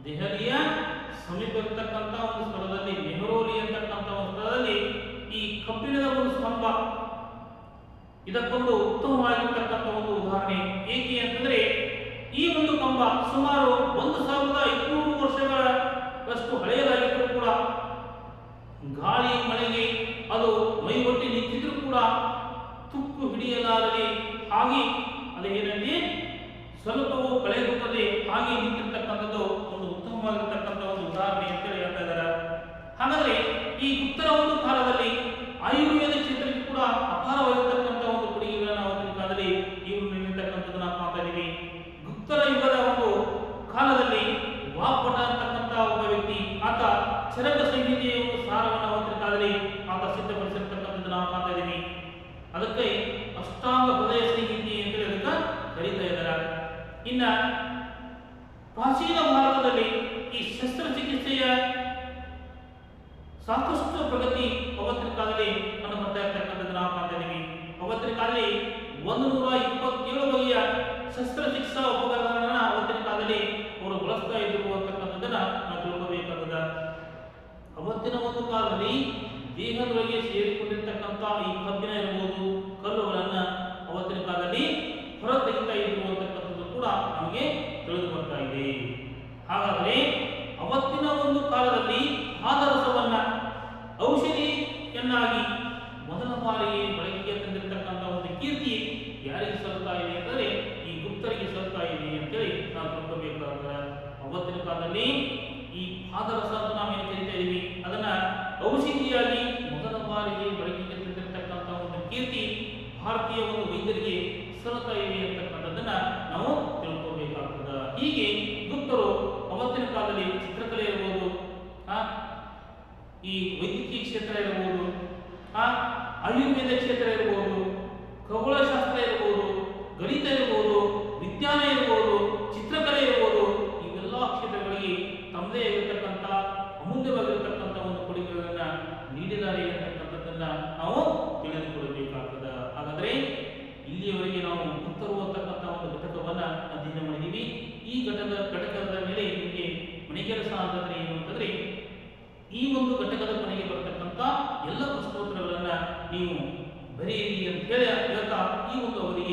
ದೆಹಲಿಯ ಸಮೀಪ ಇರತಕ್ಕಂಥ ಒಂದು ಸ್ಥಳದಲ್ಲಿ ಮೆಹರೌಲಿ ಅಂತಕ್ಕಂಥ ಒಂದು ಸ್ಥಳದಲ್ಲಿ ಈ ಕಬ್ಬಿಣದ ಒಂದು ಸ್ತಂಭ ಇದಕ್ಕೊಂದು ಉತ್ತಮವಾಗಿರ್ತಕ್ಕಂಥ ಒಂದು ಉದಾಹರಣೆ. ಏಕೆ ಅಂತಂದ್ರೆ ಈ ಒಂದು ಕಂಬ ಸುಮಾರು 1500 ವರ್ಷಗಳಷ್ಟು ಹಳೆಯದಾಗಿದ್ದರೂ ಕೂಡ ಗಾಳಿ ಮಳೆಗೆ ಅದು ಮೈಗೊಟ್ಟಿ ನಿಂತಿದ್ರೂ ಕೂಡ ತುಕ್ಕು ಹಿಡಿಯಲಾರದೆ ಹಾಗೆ ಅದು ಏನಂದ್ರೆ ಸ್ವಲ್ಪವೂ ಕಳೆದುತ್ತದೆ ಹಾಗೆ ನಿಂತಿರ್ತಕ್ಕಂಥದ್ದು ಒಂದು ಉತ್ತಮವಾಗಿರ್ತಕ್ಕಂಥ ಒಂದು ಉದಾಹರಣೆ ಅಂತೇಳಿ ಹೇಳ್ತಾ ಇದ್ದಾರೆ. ಹಾಗಾದ್ರೆ ಈ ಗುಪ್ತರ ಒಂದು ಕಾಲದಲ್ಲಿ ಆಯುರ್ವೇದ ಕ್ಷೇತ್ರಕ್ಕೆ ಕೂಡ ಅಪಾರವಾಗಿರ್ತಕ್ಕಂಥ ಒಂದು ಕೊಡುಗೆಗಳನ್ನು ಅವತ್ತಿನ ಕಾಲದಲ್ಲಿ ಇವರು ನೀಡಿರ್ತಕ್ಕಂಥದ್ದು ನಾವು ಕಾಣ್ತಾ ಇದೀವಿ. ಗುಪ್ತರ ಯುಗದ ಒಂದು ಕಾಲದಲ್ಲಿ ವಾಗ್ಭಟ ಅಂತಕ್ಕಂಥ ಒಬ್ಬ ವ್ಯಕ್ತಿ, ಆತ ಚರಕ ಸಂಹಿತೆಯ ಒಂದು ಸಾರವನ್ನು ಅವತ್ತಿನ ಕಾಲದಲ್ಲಿ ಆತ ಸಿದ್ಧಪಡಿಸಿರ್ತಕ್ಕಂಥದ್ದು ನಾವು ಕಾಣ್ತಾ ಇದೀವಿ. ಅದಕ್ಕೆ ಅಷ್ಟಾಂಗ ಹೃದಯ ಸಂಹಿತೆ ಅಂತೇಳಿ ಅದಕ್ಕೆ ಕರೀತಾ ಇದ್ದಾರೆ. ಇನ್ನ ಪ್ರಾಚೀನ ಭಾರತದಲ್ಲಿ ಈ ಶಸ್ತ್ರಚಿಕಿತ್ಸೆಯ ಸಾಕಷ್ಟು ಪ್ರಗತಿ ಅವತ್ತಿನ ಕಾಲದಲ್ಲಿ ಕಂಡು ಬರ್ತಾ ಇರ್ತಕ್ಕಂಥದ್ದು ನಾವು ಕಾಣ್ತಾ ಇದೀವಿ. ಅವತ್ತಿನ ಕಾಲದಲ್ಲಿ 127 ಬಗೆಯ ಶಸ್ತ್ರಚಿಕಿತ್ಸಾ ಉಪಕರಣಗಳನ್ನ ಅವತ್ತಿನ ಕಾಲದಲ್ಲಿ ಅವರು ಬಳಸ್ತಾ ಇದ್ರು ಅಂತಕ್ಕಂಥದ್ದನ್ನ ನಾವು ತಿಳ್ಕೋಬೇಕಾದ. ಅವತ್ತಿನ ಒಂದು ಕಾಲದಲ್ಲಿ ದೇಹದೊಳಗೆ ಸೇರಿಕೊಂಡಿರ್ತಕ್ಕಂಥ ಈ ಕಬ್ಬಿಣ ಇರಬಹುದು, ಕಲ್ಲುಗಳನ್ನ ಅವತ್ತಿನ ಕಾಲದಲ್ಲಿ ಹೊರ ತೆಗಿತಾ ಇದ್ರು ಅಂತಕ್ಕಂಥದ್ದು ಕೂಡ ನಮಗೆ ತಿಳಿದು ಬರ್ತಾ ಇದೆ. ಹಾಗಾದ್ರೆ ಅವತ್ತಿನ ಒಂದು ಕಾಲದಲ್ಲಿ ಪಾದರಸವನ್ನ ಔಷಧಿಯನ್ನಾಗಿ ಮೊದಲ ಬಾರಿಗೆ ಬಳಕೆಗೆ ತಂದಿರತಕ್ಕಂಥ ಒಂದು ಕೀರ್ತಿ ಯಾರಿಗೆ ಸಲ್ತಾ ಇದೆ ಅಂದರೆ ಈ ಗುಪ್ತರಿಗೆ ಸಲ್ತಾ ಇದೆ ಅಂತೇಳಿ ನಾವು ತಿಳ್ಕೋಬೇಕಾದ್ರೆ, ಅವತ್ತಿನ ಕಾಲದಲ್ಲಿ ಈ ಪಾದರಸ ಅಂತ ನಾವೇನು ಕರಿತಾ ಇದೀವಿ ಅದನ್ನ ಔಷಧಿಯಾಗಿ ಮೊದಲ ಬಾರಿಗೆ ಬಳಕೆಗೆ ತಂದಿರತಕ್ಕಂಥ ಒಂದು ಕೀರ್ತಿ ಭಾರತೀಯ ಒಂದು ವೈದ್ಯರಿಗೆ ಸಲ್ತಾ ಇದೆ ಅಂತಕ್ಕಂಥದ್ದನ್ನ ನಾವು ತಿಳ್ಕೋಬೇಕಾಗ್ತದೆ. ಹೀಗೆ ಗುಪ್ತರು ಅವತ್ತಿನ ಕಾಲದಲ್ಲಿ ಚಿತ್ರಕಲೆ ಇರಬಹುದು, ಈ ವೈದ್ಯಕೀಯ ಕ್ಷೇತ್ರ ಇರಬಹುದು, ಆಯುರ್ವೇದ ಕ್ಷೇತ್ರ ಇರಬಹುದು, ಖಗೋಳಶಾಸ್ತ್ರ ಇರಬಹುದು, ಗಣಿತ ಇರಬಹುದು, ವಿಜ್ಞಾನ ಇರಬಹುದು, ಚಿತ್ರಕಲೆ ಇರಬಹುದು, ಇವೆಲ್ಲ ಕ್ಷೇತ್ರಗಳಿಗೆ ತಮ್ಮದೇ ಆಗಿರತಕ್ಕಂಥ ಅಮೂಲ್ಯವಾಗಿರತಕ್ಕಂಥ ಒಂದು ಕೊಡುಗೆಗಳನ್ನ ನೀಡಿದ್ದಾರೆ ಅಂತಕ್ಕಂಥದ್ದನ್ನ ನಾವು ತಿಳಿದುಕೊಳ್ಳಬೇಕಾಗ್ತದೆ. ಹಾಗಾದ್ರೆ ಇಲ್ಲಿಯವರೆಗೆ ನಾವು ಗುಪ್ತರು ಅಂತಕ್ಕಂಥ ಒಂದು ಘಟಕವನ್ನ ಅಧ್ಯಯನ ಮಾಡಿದೀವಿ. ಈ ಘಟಕದ ಮೇಲೆ ನಿಮಗೆ ಮನೆ ಕೆಲಸ ಅಂತಂದ್ರೆ ಏನು ಅಂತಂದ್ರೆ, ಈ ಒಂದು ಘಟಕದ ಮನೆಗೆ ಬರತಕ್ಕಂಥ ಎಲ್ಲ ಪ್ರಶ್ನೋತ್ತರಗಳನ್ನ ನೀವು ಬರೆಯಿರಿ ಅಂತ ಹೇಳಿ ಹೇಳ್ತಾ ಈ ಒಂದು ಅವಧಿ